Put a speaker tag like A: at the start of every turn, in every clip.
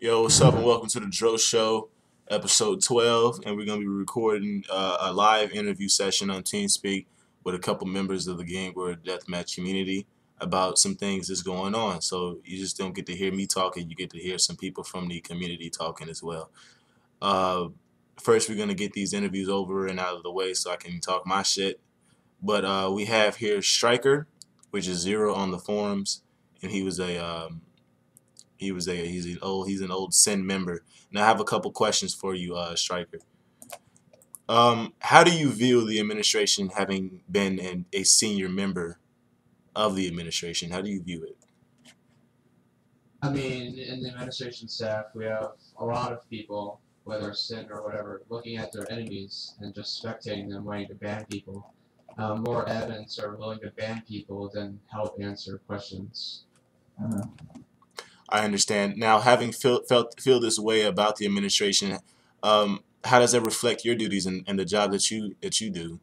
A: Yo, what's up, and welcome to the Dro Show, episode 12. And we're going to be recording a live interview session on TeamSpeak with a couple members of the Game Word Deathmatch community about some things that's going on. So you just don't get to hear me talking, you get to hear some people from the community talking as well. Uh, First, we're going to get these interviews over and out of the way so I can talk my shit. But we have here Styker, which is Zero on the forums, and he's an old Sin member. Now I have a couple questions for you, Styker. How do you view the administration having been a senior member of the administration? How do you view it?
B: I mean, in the administration staff, we have a lot of people, whether sin or whatever, looking at their enemies and just spectating them wanting to ban people. More admins are willing to ban people than help answer questions.
A: I understand. Now, having feel this way about the administration, how does that reflect your duties and the job that you do?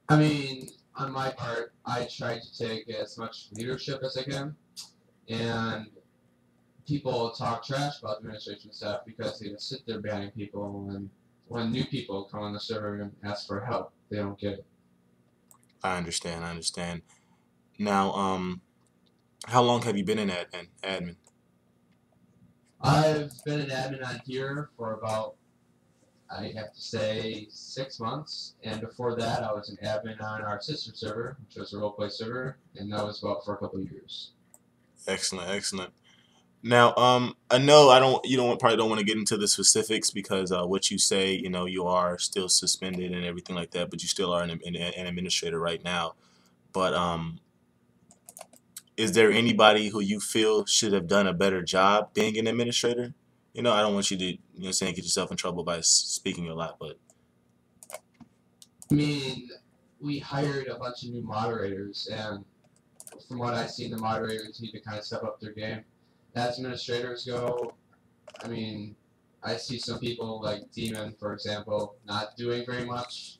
B: I mean, on my part, I try to take as much leadership as I can, and people talk trash about the administration staff because they just sit there banning people, and when new people come on the server and ask for help, they don't get it.
A: I understand. I understand. Now, how long have you been in admin?
B: I've been an admin on here for about, I have to say, 6 months, and before that, I was an admin on our sister server, which was a roleplay server, and that was about for a couple of years.
A: Excellent, excellent. Now, I know you don't probably don't want to get into the specifics because what you say, you are still suspended and everything like that, but you still are an administrator right now. But is there anybody who you feel should have done a better job being an administrator? I don't want you to, saying get yourself in trouble by speaking a lot, but
B: I mean, we hired a bunch of new moderators, and from what I've seen, the moderators need to kind of step up their game. As administrators go, I mean, I see some people like Demon, for example, not doing very much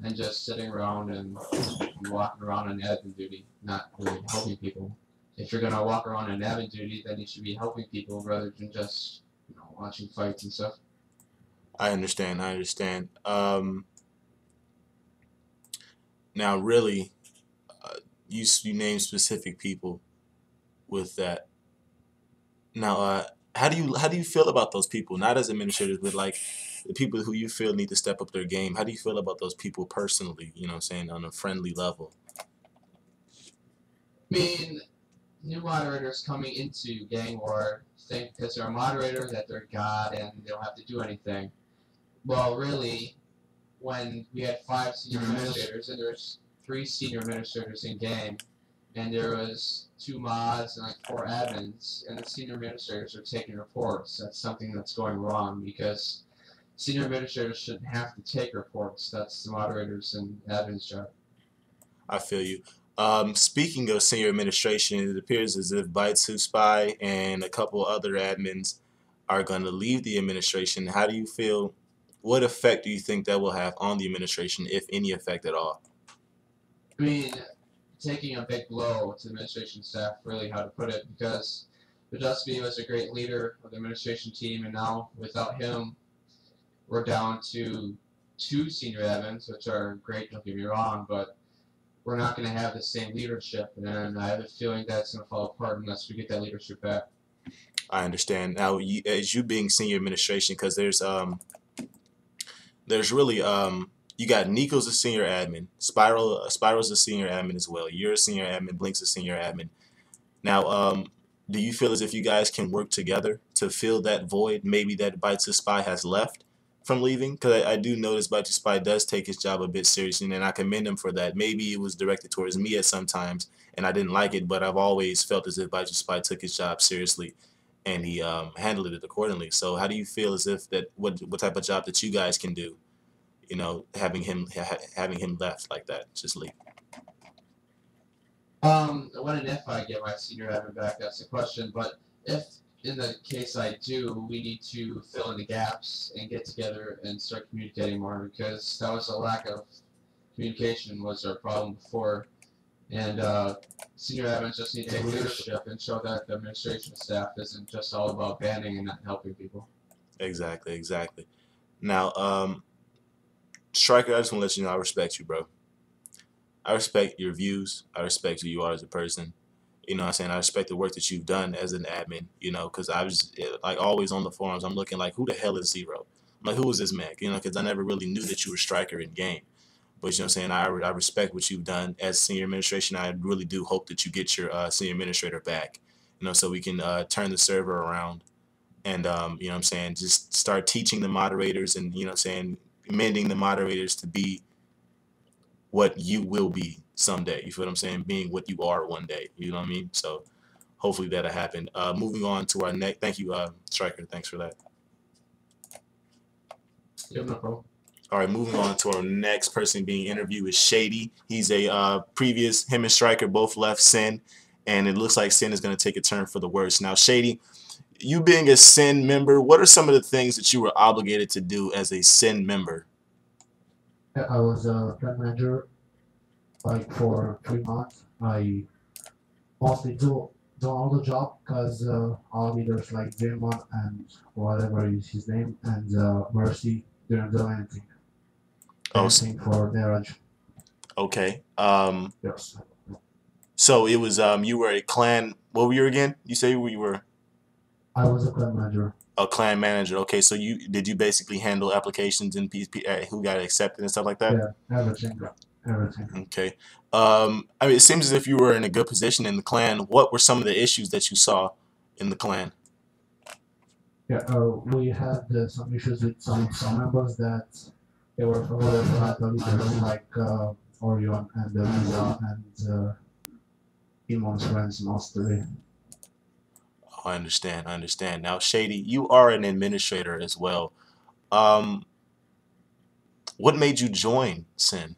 B: and just sitting around and walking around on admin duty, not really helping people. If you're gonna walk around on admin duty, then you should be helping people rather than just watching fights and stuff.
A: I understand. I understand. Now, really, you name specific people with that. Now, how do you feel about those people? Not as administrators, but like the people who you feel need to step up their game. How do you feel about those people personally? You know, what I'm saying on a friendly level.
B: I mean, new moderators coming into Gang War think because they're a moderator that they're God and they don't have to do anything. Well, really, when we had 5 senior administrators and there's 3 senior administrators in game, and there was 2 mods and like 4 admins, and the senior administrators are taking reports. That's something that's going wrong because senior administrators shouldn't have to take reports. That's the moderators and admins' job.
A: I feel you. Speaking of senior administration, it appears as if Bitsu Spy and a couple other admins are going to leave the administration. How do you feel? What effect do you think that will have on the administration, if any effect at all?
B: I mean, taking a big blow to the administration staff, really how to put it, because Dusty was a great leader of the administration team, and now without him, we're down to 2 senior admins, which are great, don't get me wrong, but we're not going to have the same leadership, and I have a feeling that's going to fall apart unless we get that leadership back.
A: I understand. Now, as you being senior administration, because there's really you got Nico's a senior admin, Spiral's a senior admin as well. You're a senior admin, Blink's a senior admin. Now, do you feel as if you guys can work together to fill that void, maybe that Bites Spy has left from leaving? Because I do notice Bites Spy does take his job a bit seriously, and I commend him for that. Maybe it was directed towards me at sometimes, and I didn't like it, but I've always felt as if Bites Spy took his job seriously, and he handled it accordingly. So, how do you feel as if that what type of job that you guys can do? Having him left like that, just leave.
B: When and if I get my senior admin back, that's the question. But if in the case I do, we need to fill in the gaps and get together and start communicating more because that was a lack of communication was our problem before. And senior admins just need to take leadership and show that the administration staff isn't just all about banning and not helping people.
A: Exactly, exactly. Now, Striker, I just want to let you know I respect you, bro. I respect your views. I respect who you are as a person. You know what I'm saying? I respect the work that you've done as an admin, you know, because I was like always on the forums. I'm looking like, who the hell is Zero? I'm like, who is this man? You know, because I never really knew that you were Striker in game. But you know what I'm saying? I respect what you've done as senior administration. I really do hope that you get your senior administrator back, you know, so we can turn the server around and, you know what I'm saying, just start teaching the moderators and, you know what I'm saying, mending the moderators to be what you will be someday. You feel what I'm saying? Being what you are one day. You know what I mean? So hopefully that'll happen. Moving on to our next. Thank you, Striker. Thanks for that.
B: Yeah, no problem.
A: All right, moving on to our next person being interviewed is Shady. He's a previous, him and Striker both left Sin, and it looks like Sin is going to take a turn for the worse. Now, Shady, you being a Sin member, what are some of the things that you were obligated to do as a Sin member?
C: I was a plant manager like for 3 months. I mostly do all the job because all leaders like Draymond and whatever is his name and Mercy didn't do anything.
A: Oh,
C: Anything for Neraj.
A: okay.
C: Yes.
A: So it was you were a clan. What were you again? You say you were
C: I was a plant manager.
A: a clan manager. Okay, so you basically handle applications and who got accepted and stuff like that?
C: Yeah, everything. Everything.
A: Okay. I mean, it seems as if you were in a good position in the clan. What were some of the issues that you saw in the clan?
C: Yeah, we had some issues with some members that they were from other leaders like Orion and Lisa and Imon's friends mostly.
A: Oh, I understand. I understand. Now, Shady, you are an administrator as well. What made you join Sin?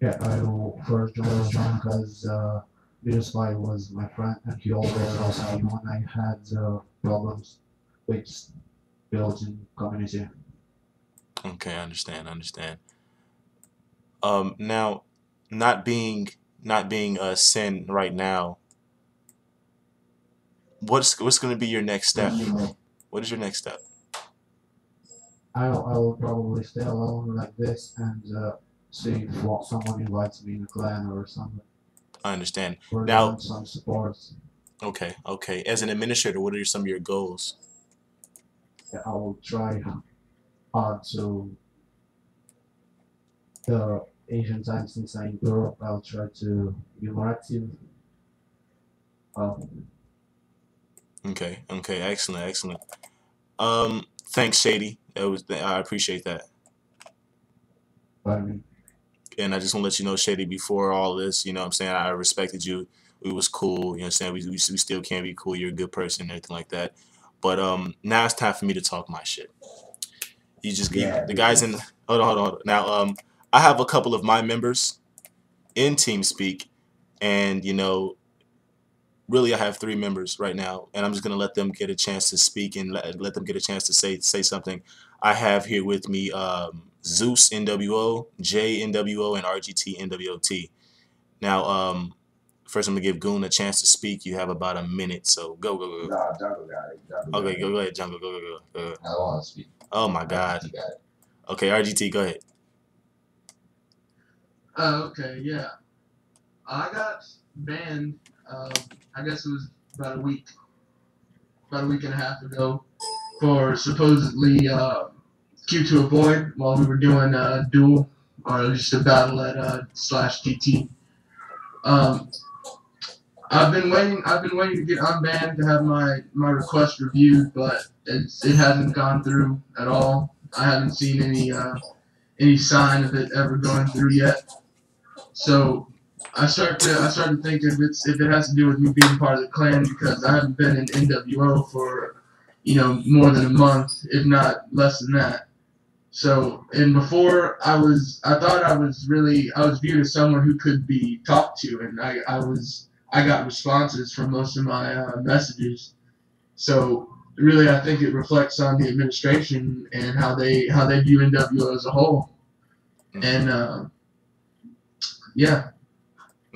C: Yeah, I first joined because Zeus was my friend and he always helped me when I had problems with building community.
A: Okay, I understand. I understand. Now, not being a Sin right now, what's going to be your next step? What is your next step?
C: I will probably stay alone like this and see if someone invites me in a clan or something.
A: I understand.
C: Or
A: Now,
C: some supports.
A: okay, okay. As an administrator, what are some of your goals?
C: Yeah, I will try hard to the Asian time since I'm in Europe. I'll try to be more active.
A: Okay, okay, excellent, excellent. Thanks, Shady. I appreciate that.
C: I mean,
A: And I just want to let you know, Shady, before all this, you know what I'm saying, I respected you. We was cool, you know what I'm saying? We still can be cool. You're a good person and everything like that. But now it's time for me to talk my shit. The guys in hold on. Now I have a couple of my members in TeamSpeak, and you know, really I have 3 members right now, and I'm just gonna let them get a chance to speak and let them get a chance to say something. I have here with me Zeus nWo, Jay nWo, and RGT nWot. Now first I'm gonna give Goon a chance to speak. You have about a minute, so go.
D: Nah, Jungle got it. Jungle
A: Okay, go ahead, Jungle. Go.
B: I don't want to speak.
A: Oh my God.
B: You got it.
A: Okay, RGT, go ahead.
E: Okay, yeah. I got banned, I guess it was about a week and a half ago for supposedly Q to avoid while we were doing a duel, or just a battle at /GT. I've been waiting to get unbanned to have my request reviewed, but it hasn't gone through at all. I haven't seen any sign of it ever going through yet. So I start to think if it has to do with me being part of the clan, because I haven't been in nWo for more than a month, if not less than that. So, and before I thought I was viewed as someone who could be talked to, and I got responses from most of my messages. So really, I think it reflects on the administration and how they view nWo as a whole. And yeah.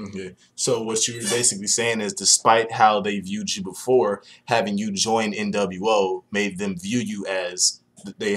A: Okay. So what you're basically saying is, despite how they viewed you before, having you join nWo made them view you as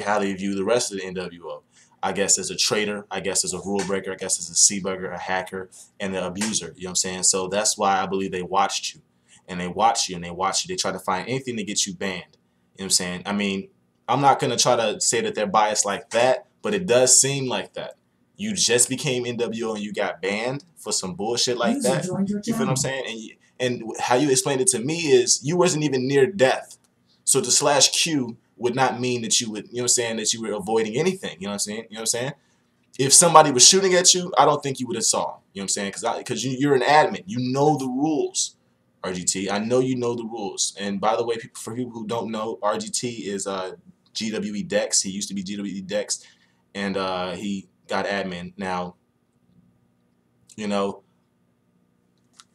A: how they view the rest of the nWo. I guess as a traitor, I guess as a rule breaker, I guess as a seabugger, a hacker, and an abuser. You know what I'm saying? So that's why I believe they watched you, and they watch you, and they watch you. They try to find anything to get you banned. You know what I'm saying? I mean, I'm not gonna try to say that they're biased like that, but it does seem like that. You just became nWo and you got banned for some bullshit like that. You feel what I'm saying? And how you explained it to me is you wasn't even near death. So the /Q would not mean that you would, you know what I'm saying, that you were avoiding anything. You know what I'm saying? You know what I'm saying? If somebody was shooting at you, I don't think you would have saw. You know what I'm saying? Because you're an admin. You know the rules, RGT. I know you know the rules. And by the way, for people who don't know, RGT is GWE Dex. He used to be GWE Dex, and he got admin. Now, you know,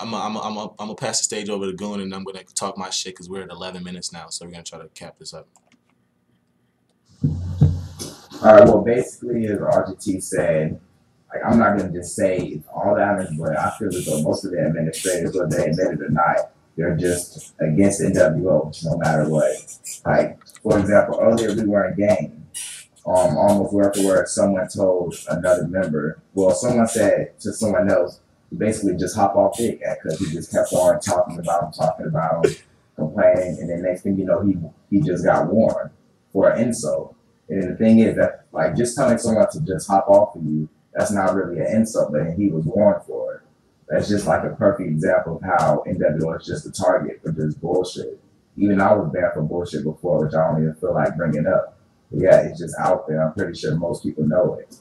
A: I'm gonna pass the stage over to Goon, and I'm gonna talk my shit because we're at 11 minutes now, so we're gonna try to cap this up.
D: All right. Well, basically, as RGT said, like I'm not gonna just say it's all the admins, but I feel as though most of the administrators, whether they admit it or not, they're just against nWo no matter what. Like for example, earlier we were in game. Almost word for word, someone told another member. Well, someone said to someone else, basically just hop off Dick because he just kept on talking about him, complaining, and then next thing you know, he just got warned for an insult. And then the thing is that like just telling someone to just hop off of you, that's not really an insult, but he was warned for it. That's just like a perfect example of how nWo is just a target for just bullshit. Even I was banned for bullshit before, which I don't even feel like bringing up. But yeah, it's just out there. I'm pretty sure most people know it.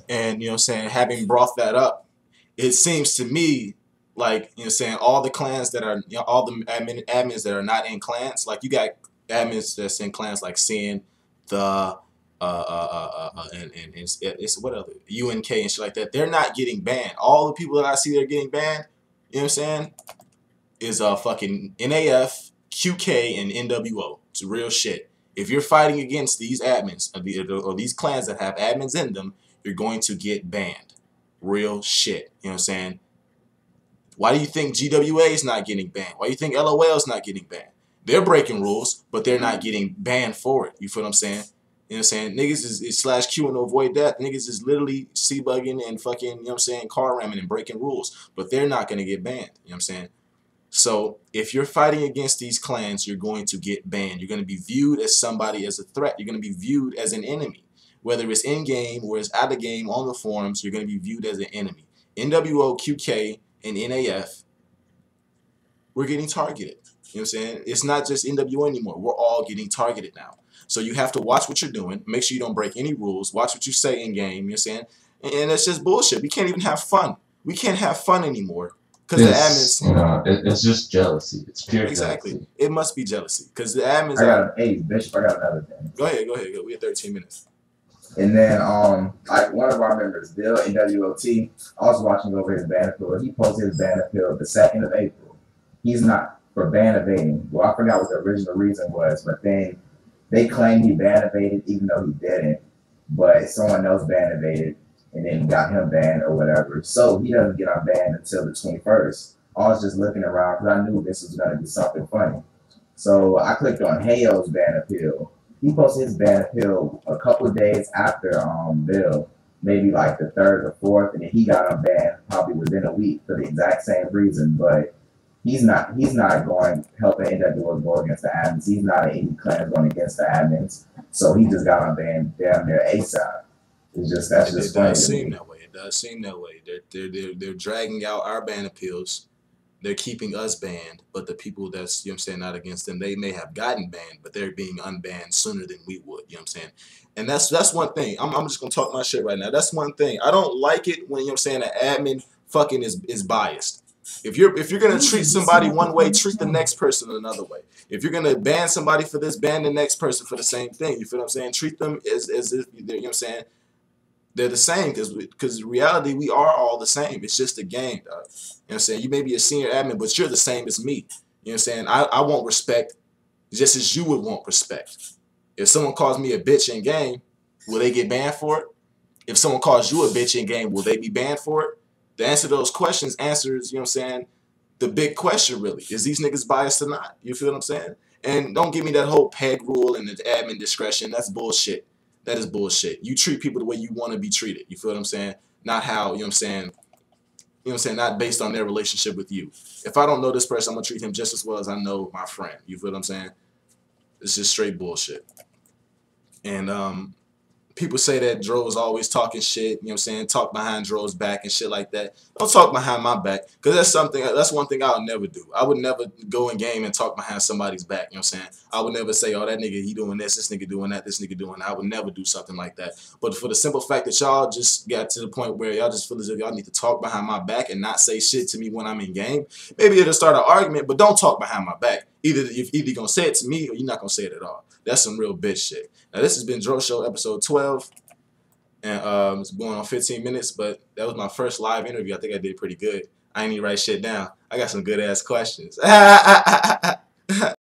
A: And, you know what I'm saying, having brought that up, it seems to me like, you know what I'm saying, all the clans that are, you know, all the admins that are not in clans, like you got admins that's in clans like Sin, the, and it's what other, UNK and shit like that. They're not getting banned. All the people that I see that are getting banned, you know what I'm saying, is fucking NAF, QK, and nWo. It's real shit. If you're fighting against these admins or these clans that have admins in them, you're going to get banned. Real shit. You know what I'm saying? Why do you think GWA is not getting banned? Why do you think LOL is not getting banned? They're breaking rules, but they're not getting banned for it. You feel what I'm saying? You know what I'm saying? Niggas is /Q and to avoid that. Niggas is literally C-bugging and fucking, you know what I'm saying, car ramming and breaking rules. But they're not going to get banned. You know what I'm saying? So if you're fighting against these clans, you're going to get banned. You're going to be viewed as somebody, as a threat. You're going to be viewed as an enemy. Whether it's in-game or it's out of game on the forums, you're going to be viewed as an enemy. nWo, QK, and NAF, we're getting targeted. You know what I'm saying? It's not just nWo anymore. We're all getting targeted now. So you have to watch what you're doing. Make sure you don't break any rules. Watch what you say in-game. You know what I'm saying? And it's just bullshit. We can't even have fun. We can't have fun anymore. Because the admins,
F: you know, it's just jealousy. It's pure jealousy.
A: It must be jealousy. Because the admins.
D: Hey, Bishop, I got another thing.
A: Go ahead. We have 13 minutes.
D: And then, like one of our members, Bill nWoT, I was watching over his ban appeal. He posted his ban appeal the 2nd of April. He's not for ban evading. Well, I forgot what the original reason was, but then they claimed he ban evaded even though he didn't. But someone else ban evaded and then got him banned or whatever. So he doesn't get unbanned until the 21st. I was just looking around because I knew this was going to be something funny. So I clicked on Heyo's ban appeal. He posted his ban appeal a couple of days after Bill, maybe like the 3rd or 4th, and then he got unbanned probably within a week for the exact same reason. But he's not going helping nWo go against the admins. He's not in any clans going against the admins. So he just got unbanned damn near ASAP. It's just that's just funny.
A: It does seem that way. It does seem that way. They're dragging out our ban appeals. They're keeping us banned, but the people that's, you know what I'm saying, not against them, they may have gotten banned, but they're being unbanned sooner than we would, you know what I'm saying? And that's one thing. I'm just gonna talk my shit right now. That's one thing. I don't like it when, you know what I'm saying, an admin fucking is biased. If you're gonna treat somebody one way, treat the next person another way. If you're gonna ban somebody for this, ban the next person for the same thing. You feel what I'm saying? Treat them as if they're, you know what I'm saying, they're the same, because in reality, we are all the same. It's just a game, dog. You know what I'm saying? You may be a senior admin, but you're the same as me. You know what I'm saying? I want respect just as you would want respect. If someone calls me a bitch in game, will they get banned for it? If someone calls you a bitch in game, will they be banned for it? The answer to those questions answers, you know what I'm saying, the big question really. Is these niggas biased or not? You feel what I'm saying? And don't give me that whole peg rule and the admin discretion. That's bullshit. That is bullshit. You treat people the way you want to be treated. You feel what I'm saying? Not how, you know what I'm saying, you know what I'm saying, not based on their relationship with you. If I don't know this person, I'm going to treat him just as well as I know my friend. You feel what I'm saying? It's just straight bullshit. And people say that Dro is always talking shit, you know what I'm saying, talk behind Dro's back and shit like that. Don't talk behind my back, because that's one thing I'll never do. I would never go in game and talk behind somebody's back, you know what I'm saying. I would never say, oh, that nigga, he doing this nigga doing that, this nigga doing that. I would never do something like that. But for the simple fact that y'all just got to the point where y'all just feel as if y'all need to talk behind my back and not say shit to me when I'm in game, maybe it'll start an argument, but don't talk behind my back. Either you're going to say it to me or you're not going to say it at all. That's some real bitch shit. Now, this has been Dro Show episode 12. And it's going on 15 minutes, but that was my first live interview. I think I did pretty good. I ain't even write shit down. I got some good ass questions.